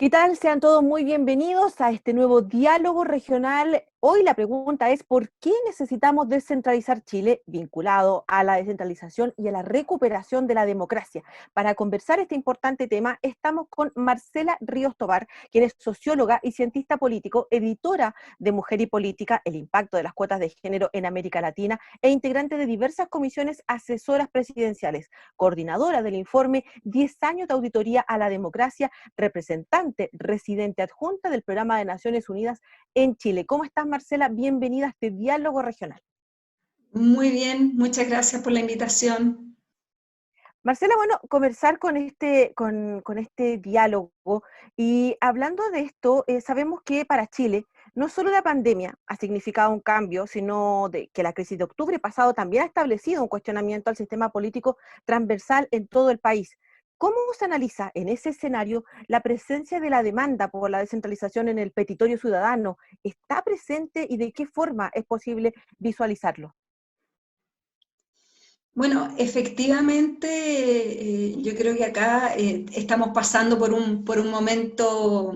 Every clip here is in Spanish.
¿Qué tal? Sean todos muy bienvenidos a este nuevo diálogo regional. Hoy la pregunta es ¿por qué necesitamos descentralizar Chile vinculado a la descentralización y a la recuperación de la democracia? Para conversar este importante tema estamos con Marcela Ríos Tobar, quien es socióloga y cientista político, editora de Mujer y Política, el impacto de las cuotas de género en América Latina e integrante de diversas comisiones asesoras presidenciales, coordinadora del informe 10 años de auditoría a la democracia, representante residente adjunta del Programa de Naciones Unidas en Chile. ¿Cómo estás, Marcela? Bienvenida a este diálogo regional. Muy bien, muchas gracias por la invitación. Marcela, bueno, conversar con este diálogo y hablando de esto, sabemos que para Chile no solo la pandemia ha significado un cambio, sino que la crisis de octubre pasado también ha establecido un cuestionamiento al sistema político transversal en todo el país. ¿Cómo se analiza en ese escenario la presencia de la demanda por la descentralización en el petitorio ciudadano? ¿Está presente y de qué forma es posible visualizarlo? Bueno, efectivamente, yo creo que acá estamos pasando por un momento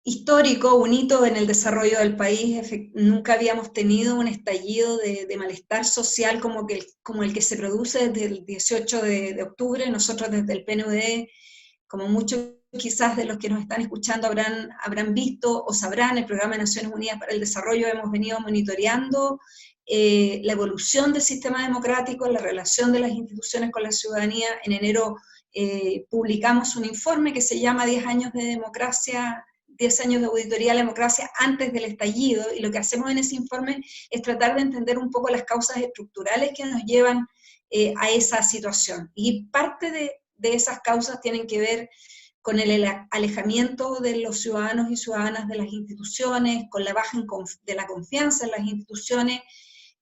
histórico, un hito en el desarrollo del país. Nunca habíamos tenido un estallido de malestar social como el que se produce desde el 18 de octubre. Nosotros desde el PNUD, como muchos quizás de los que nos están escuchando habrán visto o sabrán, el Programa de Naciones Unidas para el Desarrollo hemos venido monitoreando la evolución del sistema democrático, la relación de las instituciones con la ciudadanía. En enero publicamos un informe que se llama 10 años de democracia, 10 años de auditoría a la democracia antes del estallido, y lo que hacemos en ese informe es tratar de entender un poco las causas estructurales que nos llevan a esa situación. Y parte de esas causas tienen que ver con el alejamiento de los ciudadanos y ciudadanas de las instituciones, con la baja de la confianza en las instituciones,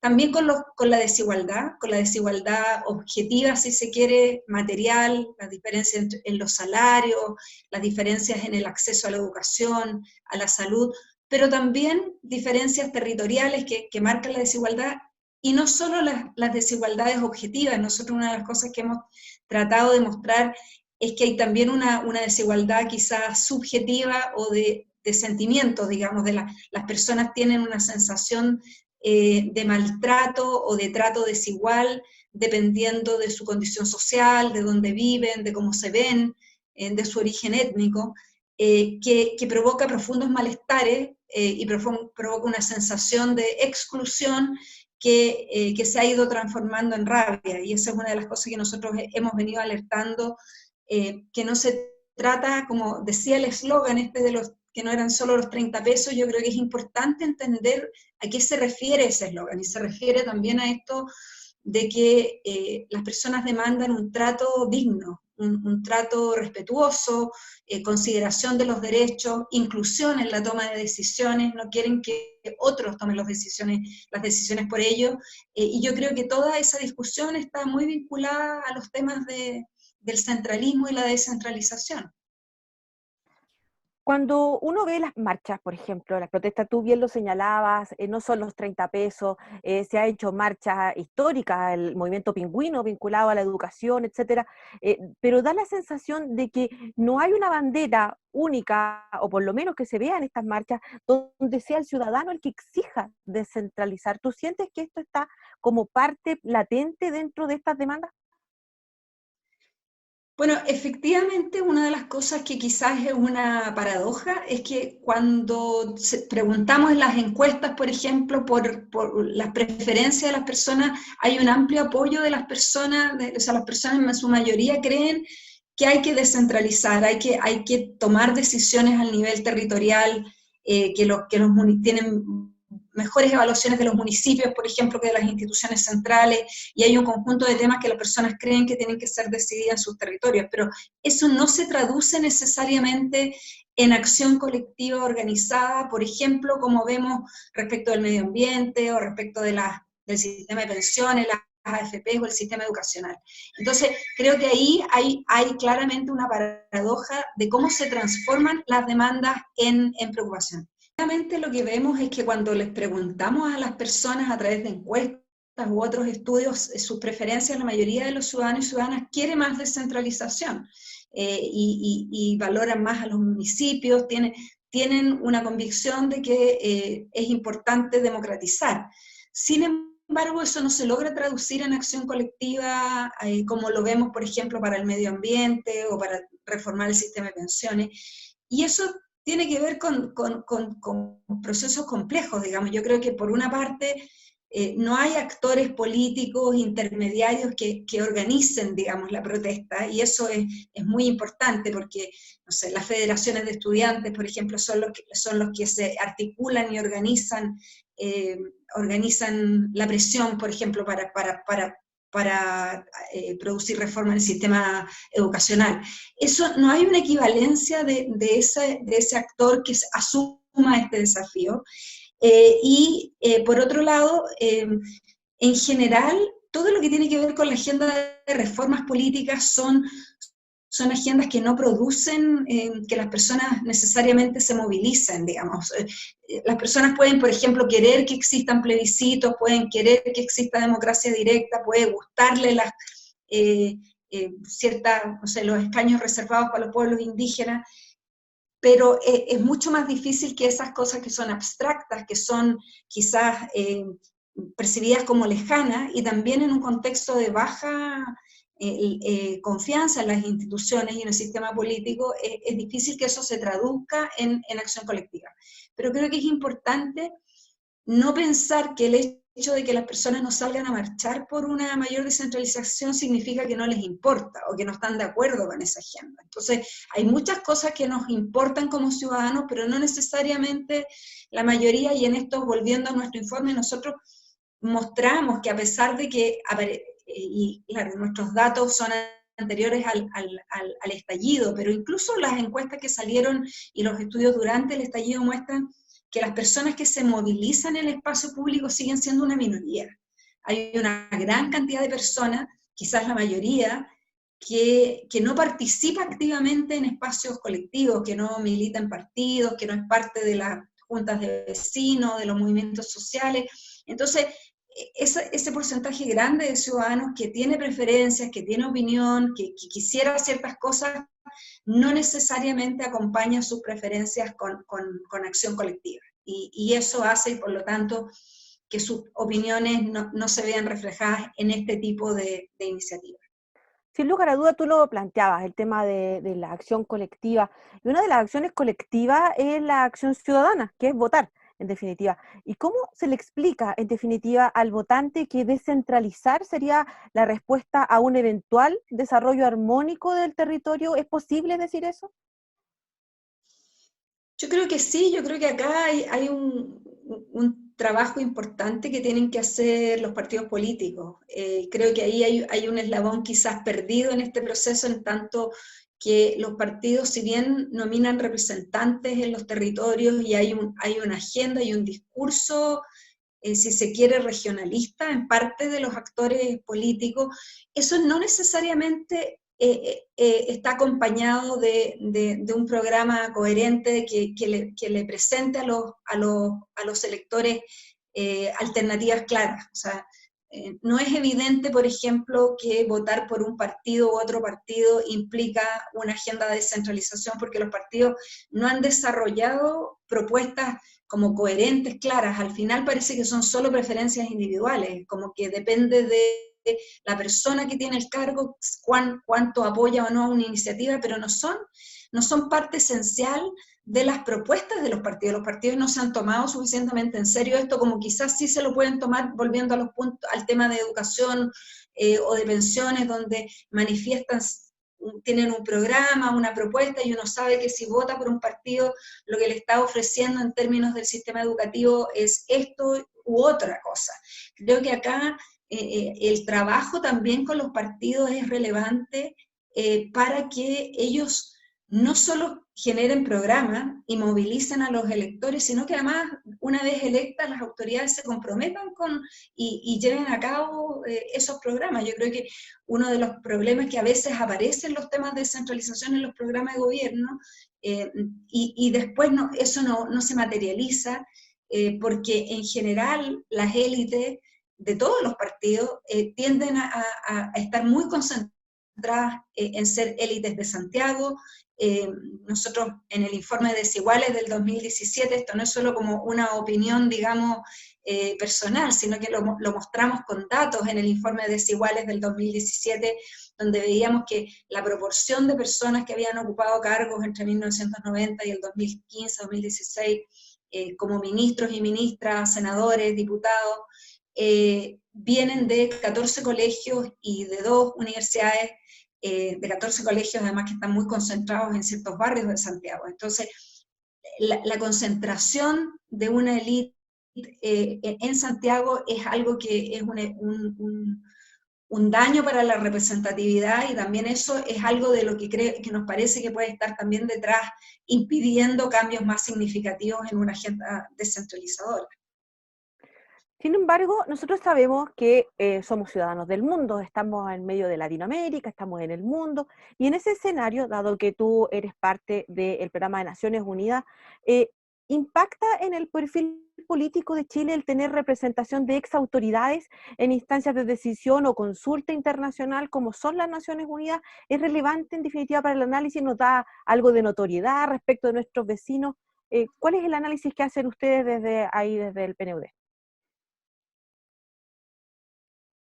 también con la desigualdad objetiva, si se quiere, material, las diferencias en los salarios, las diferencias en el acceso a la educación, a la salud, pero también diferencias territoriales que marcan la desigualdad, y no solo las desigualdades objetivas. Nosotros una de las cosas que hemos tratado de mostrar es que hay también una desigualdad quizás subjetiva o de sentimientos, digamos, las personas tienen una sensación de maltrato o de trato desigual, dependiendo de su condición social, de dónde viven, de cómo se ven, de su origen étnico, que provoca profundos malestares y provoca una sensación de exclusión que se ha ido transformando en rabia. Y esa es una de las cosas que nosotros hemos venido alertando, que no se trata, como decía el eslogan este de los que no eran solo los 30 pesos, yo creo que es importante entender a qué se refiere ese eslogan, y se refiere también a esto de que las personas demandan un trato digno, un trato respetuoso, consideración de los derechos, inclusión en la toma de decisiones, no quieren que otros tomen las decisiones por ellos, y yo creo que toda esa discusión está muy vinculada a los temas del centralismo y la descentralización. Cuando uno ve las marchas, por ejemplo, las protestas, tú bien lo señalabas, no son los 30 pesos, se ha hecho marchas históricas, el movimiento pingüino vinculado a la educación, etcétera, pero da la sensación de que no hay una bandera única, o por lo menos que se vea en estas marchas, donde sea el ciudadano el que exija descentralizar. ¿Tú sientes que esto está como parte latente dentro de estas demandas? Bueno, efectivamente, una de las cosas que quizás es una paradoja es que cuando preguntamos en las encuestas, por ejemplo, por las preferencias de las personas, hay un amplio apoyo de las personas, o sea, las personas en su mayoría creen que hay que descentralizar, hay que tomar decisiones al nivel territorial, que los tienen mejores evaluaciones de los municipios, por ejemplo, que de las instituciones centrales, y hay un conjunto de temas que las personas creen que tienen que ser decididas en sus territorios, pero eso no se traduce necesariamente en acción colectiva organizada, por ejemplo, como vemos respecto del medio ambiente o respecto del sistema de pensiones, las AFP o el sistema educacional. Entonces, creo que ahí hay claramente una paradoja de cómo se transforman las demandas en preocupación. Lo que vemos es que cuando les preguntamos a las personas a través de encuestas u otros estudios sus preferencias, la mayoría de los ciudadanos y ciudadanas quiere más descentralización. y valoran más a los municipios, tienen una convicción de que es importante democratizar. Sin embargo, eso no se logra traducir en acción colectiva, como lo vemos, por ejemplo, para el medio ambiente o para reformar el sistema de pensiones. Y eso tiene que ver con procesos complejos, digamos. Yo creo que por una parte no hay actores políticos intermediarios que organicen, digamos, la protesta, y eso es muy importante porque, no sé, las federaciones de estudiantes, por ejemplo, son los que se articulan y organizan la presión, por ejemplo, para producir reforma en el sistema educacional. Eso, no hay una equivalencia de ese actor que asuma este desafío. Por otro lado, en general, todo lo que tiene que ver con la agenda de reformas políticas son agendas que no producen que las personas necesariamente se movilicen, digamos. Las personas pueden, por ejemplo, querer que existan plebiscitos, pueden querer que exista democracia directa, puede gustarle no sé, los escaños reservados para los pueblos indígenas, pero es mucho más difícil que esas cosas que son abstractas, que son quizás percibidas como lejanas, y también en un contexto de baja confianza en las instituciones y en el sistema político, es difícil que eso se traduzca en acción colectiva. Pero creo que es importante no pensar que el hecho de que las personas no salgan a marchar por una mayor descentralización significa que no les importa o que no están de acuerdo con esa agenda. Entonces, hay muchas cosas que nos importan como ciudadanos, pero no necesariamente la mayoría, y en esto, volviendo a nuestro informe, nosotros mostramos que a pesar de que, y claro, nuestros datos son anteriores al estallido, pero incluso las encuestas que salieron y los estudios durante el estallido muestran que las personas que se movilizan en el espacio público siguen siendo una minoría. Hay una gran cantidad de personas, quizás la mayoría, que no participa activamente en espacios colectivos, que no milita en partidos, que no es parte de las juntas de vecinos, de los movimientos sociales. Entonces, ese porcentaje grande de ciudadanos que tiene preferencias, que tiene opinión, que quisiera ciertas cosas, no necesariamente acompaña sus preferencias con acción colectiva. Y eso hace, por lo tanto, que sus opiniones no se vean reflejadas en este tipo de iniciativas. Sin lugar a duda, tú lo planteabas, el tema de la acción colectiva. Y una de las acciones colectivas es la acción ciudadana, que es votar, en definitiva. ¿Y cómo se le explica, en definitiva, al votante que descentralizar sería la respuesta a un eventual desarrollo armónico del territorio? ¿Es posible decir eso? Yo creo que sí, yo creo que acá hay un trabajo importante que tienen que hacer los partidos políticos. Creo que ahí hay un eslabón quizás perdido en este proceso, en tanto que los partidos, si bien nominan representantes en los territorios y hay una agenda y un discurso, si se quiere, regionalista en parte de los actores políticos, eso no necesariamente está acompañado de un programa coherente que le presente a los electores alternativas claras. O sea, no es evidente, por ejemplo, que votar por un partido u otro partido implica una agenda de descentralización, porque los partidos no han desarrollado propuestas como coherentes, claras. Al final parece que son solo preferencias individuales, como que depende de la persona que tiene el cargo cuánto apoya o no a una iniciativa, pero no son parte esencial de las propuestas de los partidos. Los partidos no se han tomado suficientemente en serio esto, como quizás sí se lo pueden tomar volviendo a los puntos, al tema de educación o de pensiones, donde manifiestan, tienen un programa, una propuesta, y uno sabe que si vota por un partido, lo que le está ofreciendo en términos del sistema educativo es esto u otra cosa. Creo que acá el trabajo también con los partidos es relevante para que ellos no solo generen programas y movilicen a los electores, sino que además, una vez electas, las autoridades se comprometan y lleven a cabo esos programas. Yo creo que uno de los problemas que a veces aparecen los temas de descentralización en los programas de gobierno, y después eso no se materializa, porque en general las élites de todos los partidos tienden a estar muy concentradas en ser élites de Santiago. Nosotros en el informe de Desiguales del 2017, esto no es solo como una opinión, digamos, personal, sino que lo mostramos con datos en el informe de Desiguales del 2017, donde veíamos que la proporción de personas que habían ocupado cargos entre 1990 y el 2015-2016, como ministros y ministras, senadores, diputados, vienen de 14 colegios y de 2 universidades, de 14 colegios además que están muy concentrados en ciertos barrios de Santiago. Entonces, la concentración de una élite en Santiago es algo que es un daño para la representatividad, y también eso es algo de lo que nos parece que puede estar también detrás, impidiendo cambios más significativos en una agenda descentralizadora. Sin embargo, nosotros sabemos que somos ciudadanos del mundo, estamos en medio de Latinoamérica, estamos en el mundo, y en ese escenario, dado que tú eres parte del programa de Naciones Unidas, ¿impacta en el perfil político de Chile el tener representación de exautoridades en instancias de decisión o consulta internacional como son las Naciones Unidas? ¿Es relevante en definitiva para el análisis? ¿Nos da algo de notoriedad respecto de nuestros vecinos? ¿Cuál es el análisis que hacen ustedes desde ahí, desde el PNUD?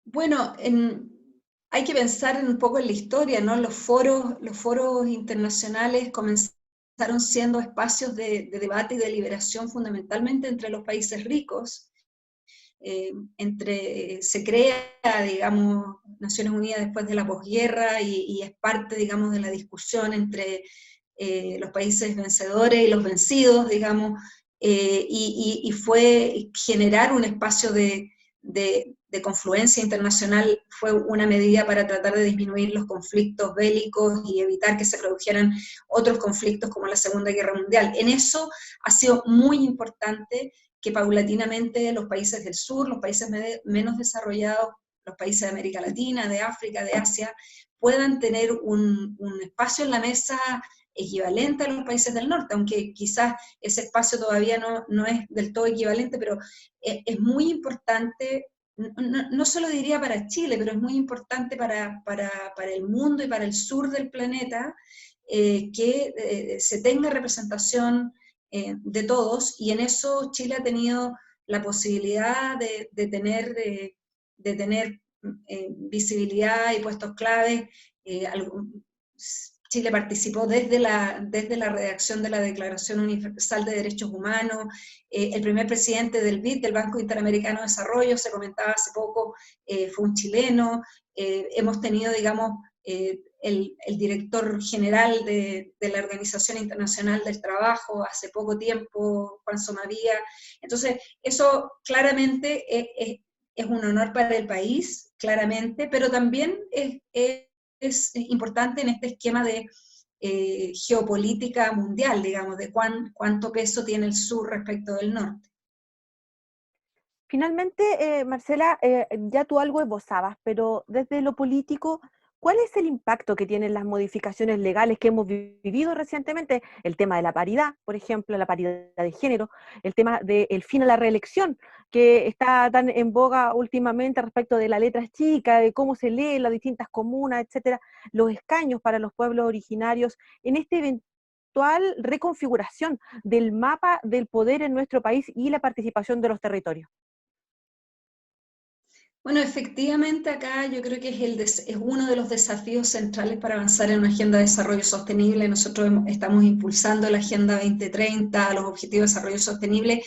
Bueno, hay que pensar un poco en la historia, ¿no? Los foros internacionales comenzaron siendo espacios de debate y deliberación fundamentalmente entre los países ricos. Se crea, digamos, Naciones Unidas después de la posguerra y es parte, digamos, de la discusión entre los países vencedores y los vencidos, digamos, y fue generar un espacio de confluencia internacional, fue una medida para tratar de disminuir los conflictos bélicos y evitar que se produjeran otros conflictos como la Segunda Guerra Mundial. En eso ha sido muy importante que paulatinamente los países del sur, los países menos desarrollados, los países de América Latina, de África, de Asia, puedan tener un espacio en la mesa equivalente a los países del norte, aunque quizás ese espacio todavía no es del todo equivalente, pero es muy importante, no solo diría para Chile, pero es muy importante para el mundo y para el sur del planeta, que se tenga representación de todos, y en eso Chile ha tenido la posibilidad de tener visibilidad y puestos claves. Chile participó desde la redacción de la Declaración Universal de Derechos Humanos. El primer presidente del BID, del Banco Interamericano de Desarrollo, se comentaba hace poco, fue un chileno. Hemos tenido, digamos, el director general de la Organización Internacional del Trabajo hace poco tiempo, Juan Somavía. Entonces, eso claramente es un honor para el país, claramente, pero también es importante en este esquema de geopolítica mundial, digamos, de cuánto peso tiene el sur respecto del norte. Finalmente, Marcela, ya tú algo esbozabas, pero desde lo político, ¿cuál es el impacto que tienen las modificaciones legales que hemos vivido recientemente? El tema de la paridad, por ejemplo, la paridad de género, el tema del fin a la reelección, que está tan en boga últimamente respecto de las letras chicas, de cómo se lee en las distintas comunas, etcétera, los escaños para los pueblos originarios, en este eventual reconfiguración del mapa del poder en nuestro país y la participación de los territorios. Bueno, efectivamente acá yo creo que es uno de los desafíos centrales para avanzar en una agenda de desarrollo sostenible. Nosotros estamos impulsando la Agenda 2030, los Objetivos de Desarrollo Sostenible,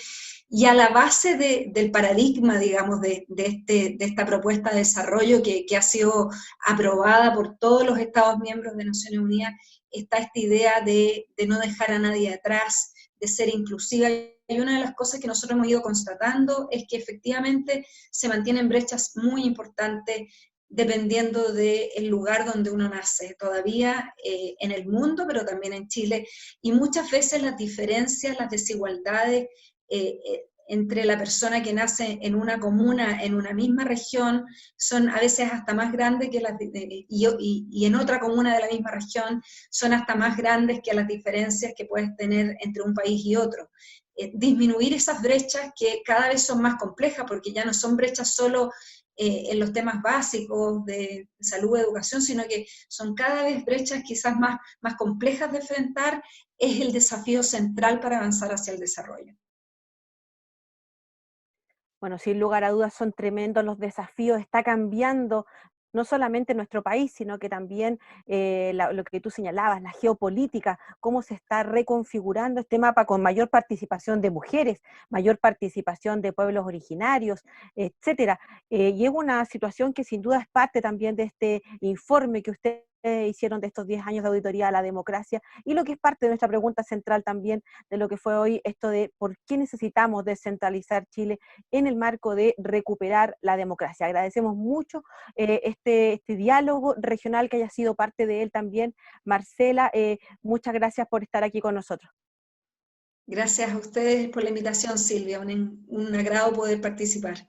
y a la base del paradigma, digamos, de esta propuesta de desarrollo que ha sido aprobada por todos los Estados miembros de Naciones Unidas, está esta idea de no dejar a nadie atrás, de ser inclusiva. Y una de las cosas que nosotros hemos ido constatando es que efectivamente se mantienen brechas muy importantes dependiendo del lugar donde uno nace, todavía en el mundo, pero también en Chile, y muchas veces las diferencias, las desigualdades entre la persona que nace en una comuna, en una misma región, son a veces hasta más grandes que y en otra comuna de la misma región son hasta más grandes que las diferencias que puedes tener entre un país y otro. Disminuir esas brechas que cada vez son más complejas, porque ya no son brechas solo en los temas básicos de salud, educación, sino que son cada vez brechas quizás más complejas de enfrentar, es el desafío central para avanzar hacia el desarrollo. Bueno, sin lugar a dudas son tremendos los desafíos, está cambiando no solamente nuestro país, sino que también lo que tú señalabas, la geopolítica, cómo se está reconfigurando este mapa con mayor participación de mujeres, mayor participación de pueblos originarios, etcétera. Y es una situación que sin duda es parte también de este informe que ustedes hicieron de estos 10 años de auditoría a la democracia y lo que es parte de nuestra pregunta central también de lo que fue hoy esto de por qué necesitamos descentralizar Chile en el marco de recuperar la democracia. Agradecemos mucho este diálogo regional, que haya sido parte de él también. Marcela, muchas gracias por estar aquí con nosotros. Gracias a ustedes por la invitación, Silvia, un agrado poder participar.